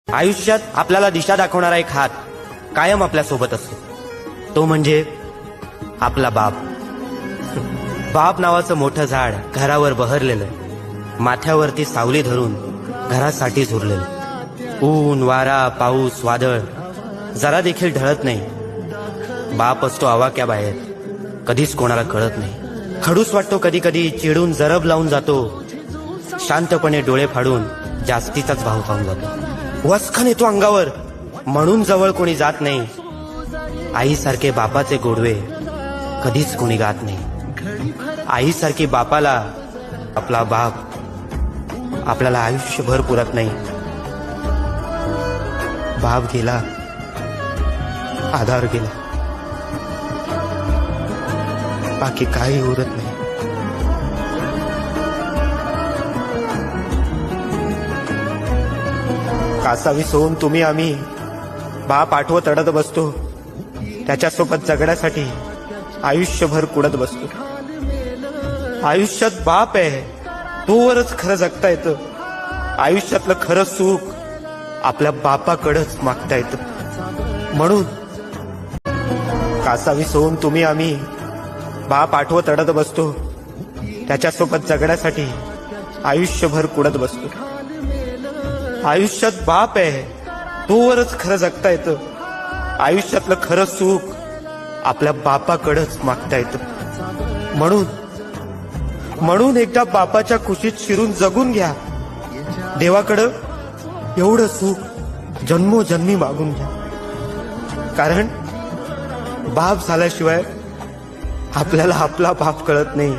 आयुष्यात आपल्याला दिशा दाखवणारा एक हात कायम आपल्या सोबत असतो, तो म्हणजे आपला बाप. बाप नावाचं मोठं झाड घरावर बहरलेलं, माथ्यावरती सावली धरून घरासाठी झुरलेलं. ऊन वारा पाऊस वादळ जरा देखील ढळत नाही. बाप असतो आवाक्या बाहेर, कधीच कोणाला कळत नाही. खडूस वाटतो कधी कधी, चिडून जरब लावून जातो, शांतपणे डोळे फाडून जास्तीचाच भाव खाऊन जातो. वसखन येतो अंगावर म्हणून जवळ कोणी जात नाही. आईसारखे बापाचे गोडवे कधीच कोणी गात नाही. आईसारखी बापाला आपला बाप आपल्याला आयुष्यभर पुरत नाही. बाप गेला, आधार गेला, बाकी काही उरत नाही. कासावी सोन तुम्ही आम्ही, बाप आठवत रडत बसतो, त्याच्यासोबत जगण्यासाठी आयुष्यभर कुडत बसतो. आयुष्यात बाप आहे तोवरच खरं जगता येतं. आयुष्यातलं खरं सुख आपल्या बापाकडंच मागता येतं. म्हणून कासावी सोन तुम्ही आम्ही, बाप आठवत रडत बसतो, त्याच्यासोबत जगण्यासाठी आयुष्यभर कुडत बसतो. आयुष्यात बाप आहे तोवरच खरं जगता येतं. आयुष्यातलं खरं सुख आपल्या बापाकडंच मागता येतं. म्हणून एकदा बापाच्या कुशीत शिरून जगून घ्या. देवाकडं एवढं सुख जन्मोजन्मी मागून घ्या. कारण बाप झाल्याशिवाय आपल्याला आपला बाप कळत नाही.